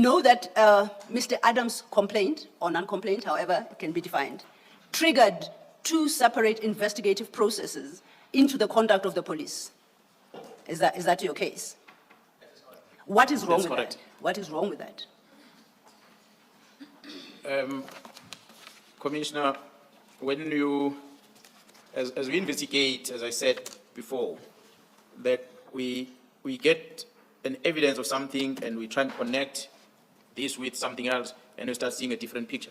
know that Mr. Adams' complaint, or non-complaint, however it can be defined, triggered 2 separate investigative processes into the conduct of the police. Is that your case? What is wrong with that? What is wrong with that? Commissioner, when you, as we investigate, as I said before, that we get an evidence of something and we try and connect this with something else and we start seeing a different picture.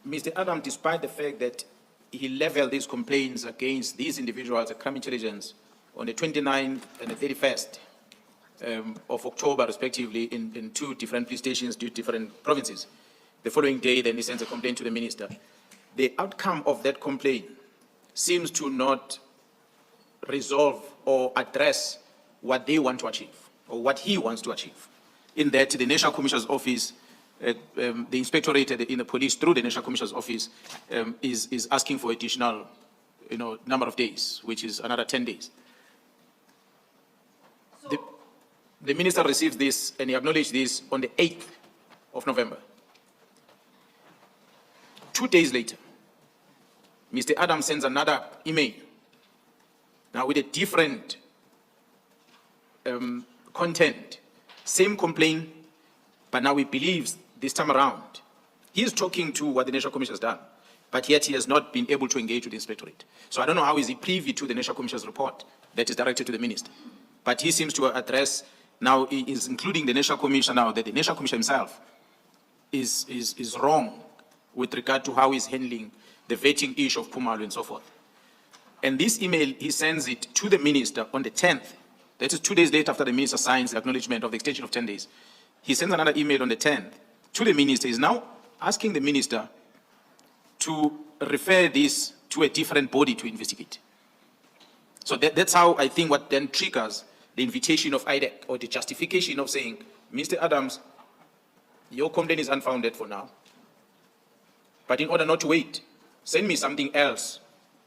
Mr. Adams, despite the fact that he leveled these complaints against these individuals at crime intelligence on the 29th and the 31st of October, respectively, in 2 different police stations, 2 different provinces. The following day, then he sends a complaint to the minister. The outcome of that complaint seems to not resolve or address what they want to achieve, or what he wants to achieve. In that, the National Commissioner's Office, the inspectorate in the police through the National Commissioner's Office is asking for additional, number of days, which is another 10 days. The minister receives this and he acknowledged this on the 8th of November. 2 days later, Mr. Adams sends another email, now with a different content, same complaint, but now he believes this time around he is talking to what the National Commission has done, but yet he has not been able to engage with the inspectorate. So I don't know how is he privy to the National Commission's report that is directed to the minister, but he seems to address, now he is including the National Commission now, that the National Commission himself is wrong with regard to how he's handling the vetting issue of Khumalo and so forth. And this email, he sends it to the minister on the 10th. That is 2 days later after the minister signs the acknowledgement of the extension of 10 days. He sends another email on the 10th to the minister. He's now asking the minister to refer this to a different body to investigate. So that's how I think what then triggers the invitation of IDEC, or the justification of saying, Mr. Adams, your complaint is unfounded for now, but in order not to wait, send me something else,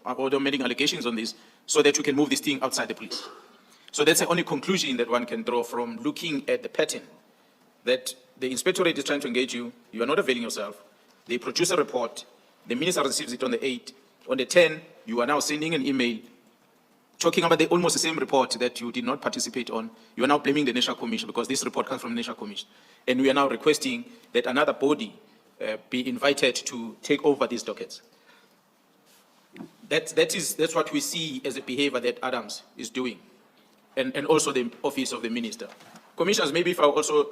or making allegations on this, so that we can move this thing outside the police. So that's the only conclusion that one can draw from looking at the pattern, that the inspectorate is trying to engage you, you are not availing yourself, they produce a report, the minister receives it on the 8th, on the 10th, you are now sending an email talking about almost the same report that you did not participate on. You are now blaming the National Commission because this report comes from the National Commission. And we are now requesting that another body be invited to take over these dockets. That's what we see as a behavior that Adams is doing, and also the office of the minister. Commissioners, maybe if I also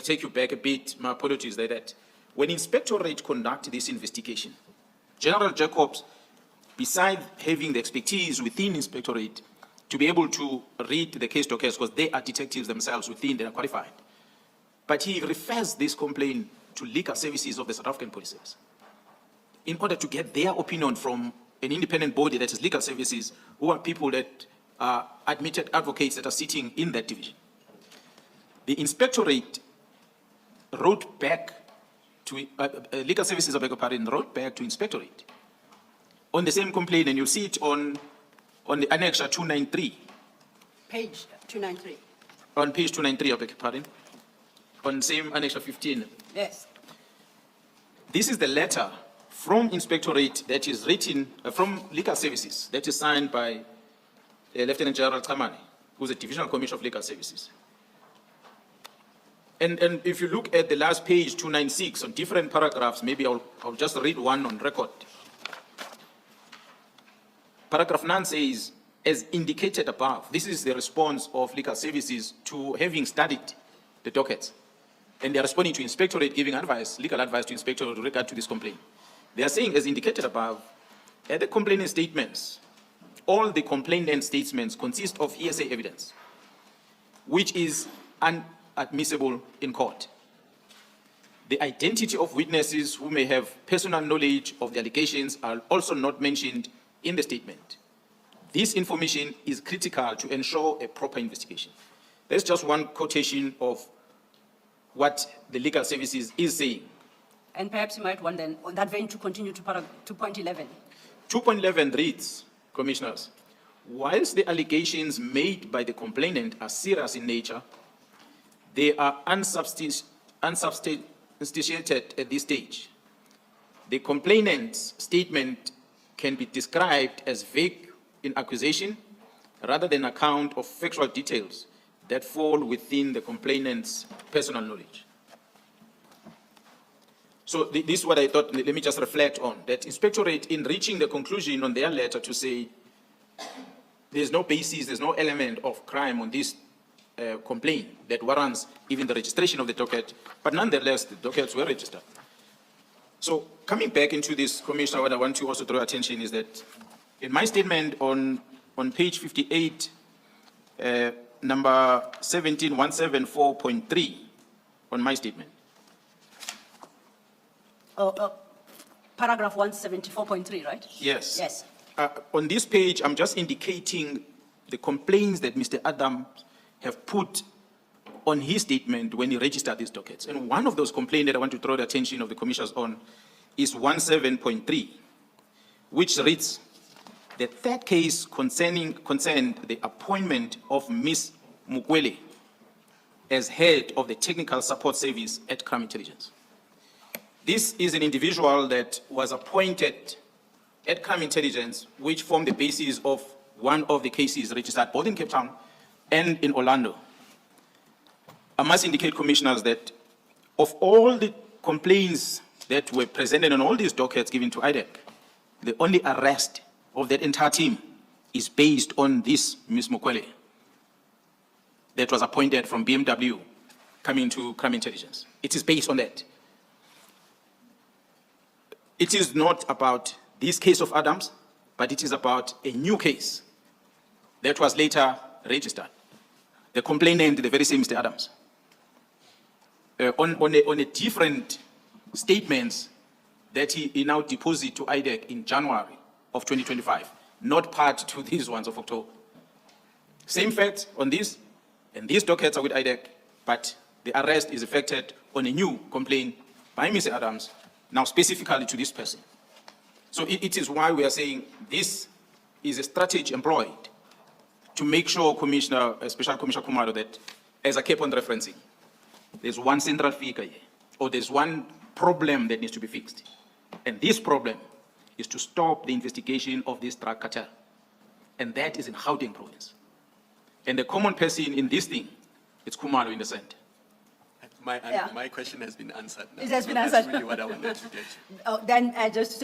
take you back a bit, my apologies that when inspectorate conduct this investigation, General Jacobs, besides having the expertise within inspectorate to be able to read the case dockets, because they are detectives themselves within, they are qualified, but he refers this complaint to legal services of the South African Police Service in order to get their opinion from an independent body that is legal services, who are people that are admitted advocates that are sitting in that division. The inspectorate wrote back to legal services, wrote back to inspectorate on the same complaint, and you'll see it on the annexure 293. Page 293. On page 293, I beg your pardon. On same annexure 15. Yes. This is the letter from inspectorate that is written from legal services, that is signed by Lieutenant General Kamani, who's a divisional commissioner of legal services. And if you look at the last page, 296, on different paragraphs, maybe I'll just read one on record. Paragraph 9 says, as indicated above, this is the response of legal services to having studied the dockets. And they are responding to inspectorate, giving advice, legal advice to inspectorate with regard to this complaint. They are saying, as indicated above, at the complainant statements, all the complainant statements consist of hearsay evidence, which is inadmissible in court. The identity of witnesses who may have personal knowledge of the allegations are also not mentioned in the statement. This information is critical to ensure a proper investigation. There's just one quotation of what the legal services is saying. And perhaps you might want then, on that vein, to continue to 2.11. 2.11 reads, Commissioners, whilst the allegations made by the complainant are serious in nature, they are unsubstantiated at this stage. The complainant's statement can be described as vague in accusation rather than account of factual details that fall within the complainant's personal knowledge. So this is what I thought, let me just reflect on, that Inspectorate, in reaching the conclusion on their letter to say there's no basis, there's no element of crime on this complaint that warrants even the registration of the docket, but nonetheless, the dockets were registered. So coming back into this, Commissioner, what I want to also draw attention is that in my statement on page 58, number 17174.3 on my statement. Paragraph 174.3, right? Yes. Yes. On this page, I'm just indicating the complaints that Mr. Adams have put on his statement when he registered these dockets. And one of those complaints that I want to draw the attention of the commissioners on is 17.3, which reads, the third case concerned the appointment of Ms. Mukwele as head of the technical support service at Crime Intelligence. This is an individual that was appointed at Crime Intelligence, which formed the basis of one of the cases registered both in Cape Town and in Orlando. I must indicate, commissioners, that of all the complaints that were presented on all these dockets given to IDEC, the only arrest of that entire team is based on this Ms. Mukwele that was appointed from BMW coming to Crime Intelligence. It is based on that. It is not about this case of Adams, but it is about a new case that was later registered. The complainant, the very same Mr. Adams, on a different statements that he now deposited to IDEC in January of 2025, not part to these ones of October. Same facts on this, and these dockets are with IDEC, but the arrest is effected on a new complaint by Mr. Adams, now specifically to this person. So it is why we are saying this is a strategy employed to make sure, Commissioner, Special Commissioner Khumalo, that, as I kept on referencing, there's one central figure here, or there's one problem that needs to be fixed. And this problem is to stop the investigation of this drug cartel. And that is in Gauteng province. And the common person in this thing, it's Khumalo in the center. My question has been answered now. It has been That's answered. really what I wanted to get. Then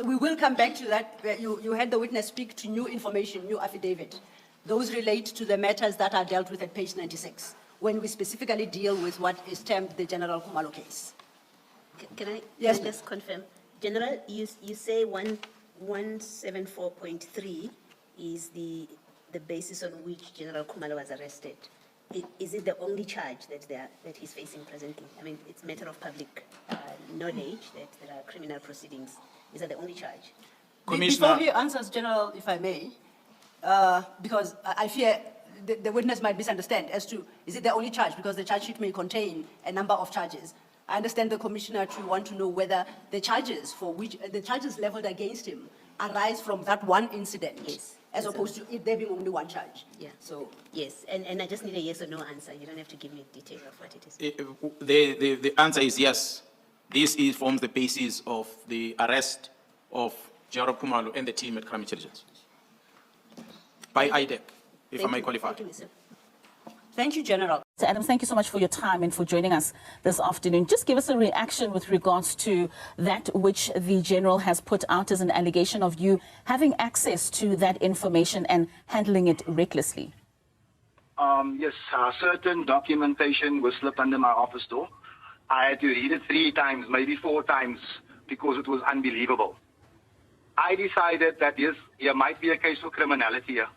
we will come back to that. You had the witness speak to new information, new affidavit. Those relate to the matters that are dealt with at page 96, when we specifically deal with what is termed the General Khumalo case. Can I Yes, just confirm? General, you say 174.3 is the basis on which General Khumalo was arrested. Is it the only charge that he's facing presently? I mean, it's a matter of public knowledge that there are criminal proceedings. Is that the only charge? Before he answers, General, if I may, because I fear the witness might misunderstand as to, is it the only charge? Because the charge sheet may contain a number of charges. I understand the commissioner to want to know whether the charges leveled against him arise from that one incident, Yes. as opposed to it there being only one charge. Yeah. So Yes, and I just need a yes or no answer. You don't have to give me detail of what it is. The answer is yes. This forms the basis of the arrest of General Khumalo and the team at Crime Intelligence by IDEC, if I may qualify. Thank you, Mr. thank you, General. Mr. Adams, thank you so much for your time and for joining us this afternoon. Just give us a reaction with regards to that which the General has put out as an allegation of you having access to that information and handling it recklessly. Yes, certain documentation was slipped under my office door. I had to read it 3 times, maybe 4 times, because it was unbelievable. I decided that yes, there might be a case for criminality here,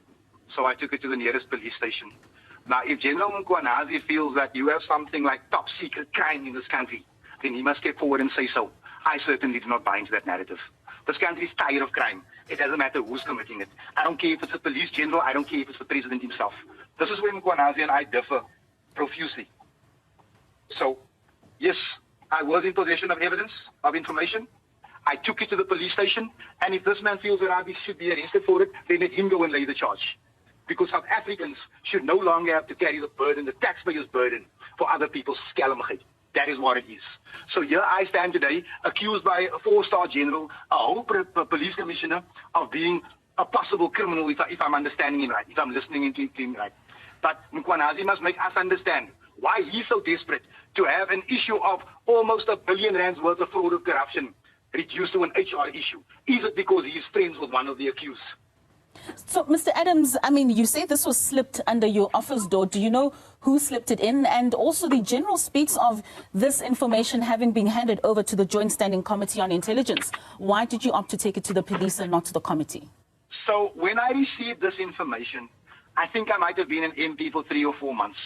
so I took it to the nearest police station. Now, if General Mkhwanazi feels that you have something like top secret crime in this country, then he must step forward and say so. I certainly do not buy into that narrative. This country is tired of crime. It doesn't matter who's committing it. I don't care if it's a police general. I don't care if it's the president himself. This is where Mkhwanazi and I differ profusely. So, yes, I was in possession of evidence, of information. I took it to the police station, and if this man feels that I should be arrested for it, then let him go and lay the charge. Because South Africans should no longer have to carry the burden, the taxpayers' burden, for other people's skelmigheid. That is what it is. So here I stand today, accused by a 4-star general, a whole police commissioner, of being a possible criminal, if I'm understanding him right, if I'm listening to him right. But Mkhwanazi must make us understand why he's so desperate to have an issue of almost R1 billion worth of fraud or corruption reduced to an H.E.R. issue. Is it because he is friends with one of the accused? So, Mr. Adams, I mean, you say this was slipped under your office door. Do you know who slipped it in? And also the general speaks of this information having been handed over to the Joint Standing Committee on Intelligence. Why did you opt to take it to the police and not to the committee? So when I received this information, I think I might have been an MP for 3 or 4 months.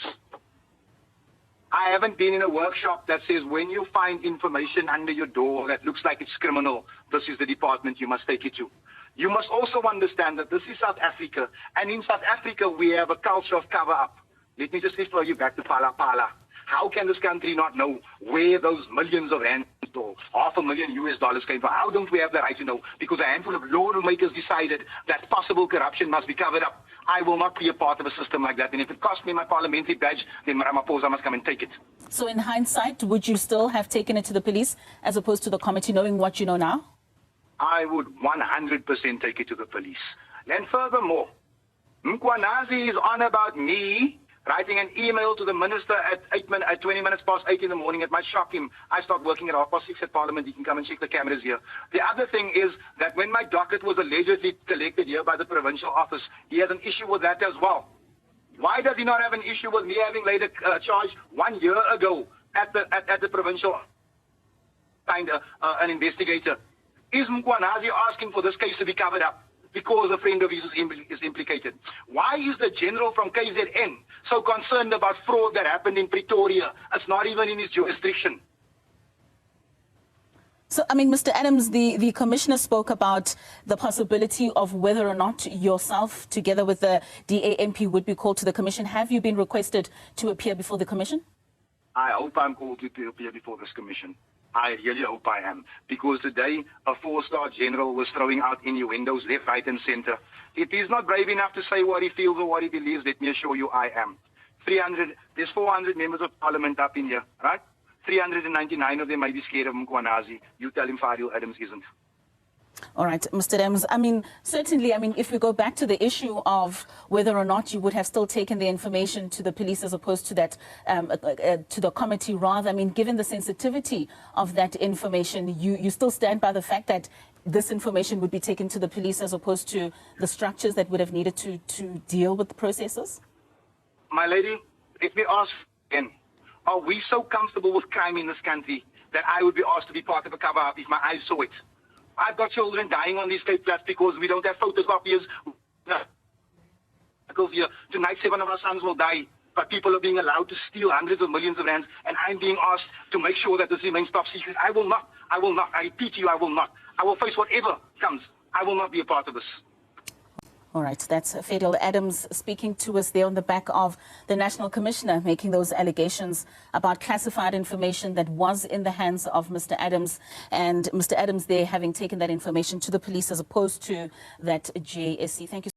I haven't been in a workshop that says when you find information under your door that looks like it's criminal, this is the department you must take it to. You must also understand that this is South Africa, and in South Africa we have a culture of cover-up. Let me just refer you back to Pala Pala. How can this country not know where those millions of rands or $500,000 came from? How don't we have the right to know? Because a handful of lawmakers decided that possible corruption must be covered up. I will not be a part of a system like that. And if it costs me my parliamentary badge, then Ramaphosa must come and take it. So in hindsight, would you still have taken it to the police as opposed to the committee, knowing what you know now? I would 100% take it to the police. And furthermore, Mkhwanazi is on about me writing an email to the minister at 20 minutes past 8 in the morning. It might shock him. I start working at 6:30 at Parliament. He can come and check the cameras here. The other thing is that when my docket was allegedly collected here by the provincial office, he has an issue with that as well. Why does he not have an issue with me having laid a charge 1 year ago at the provincial an investigator? Is Mkhwanazi asking for this case to be covered up because a friend of his is implicated? Why is the general from KZN so concerned about fraud that happened in Pretoria? It's not even in his jurisdiction. So, I mean, Mr. Adams, the commissioner spoke about the possibility of whether or not yourself, together with the DA MP, would be called to the commission. Have you been requested to appear before the commission? I hope I'm called to appear before this commission. I really hope I am, because today a 4-star general was throwing out innuendos left, right and center. If he's not brave enough to say what he feels or what he believes, let me assure you I am. There's 400 members of parliament up in here, right? 399 of them may be scared of Mkhwanazi. You tell him Fadiel Adams isn't. All right, Mr. Adams, I mean, certainly, I mean, if we go back to the issue of whether or not you would have still taken the information to the police as opposed to that, to the committee rather, I mean, given the sensitivity of that information, you still stand by the fact that this information would be taken to the police as opposed to the structures that would have needed to deal with the processes? My lady, let me ask again, are we so comfortable with crime in this country that I would be asked to be part of a cover-up if my eyes saw it? I've got children dying on these Cape Flats because we don't have photocopiers. Tonight, 7 of our sons will die, but people are being allowed to steal hundreds of millions of rands, and I'm being asked to make sure that this remains top secret. I will not. I will not. I repeat to you, I will not. I will face whatever comes. I will not be a part of this. All right, that's Fadiel Adams speaking to us there on the back of the National Commissioner making those allegations about classified information that was in the hands of Mr. Adams, and Mr. Adams there having taken that information to the police as opposed to that JSC. Thank you.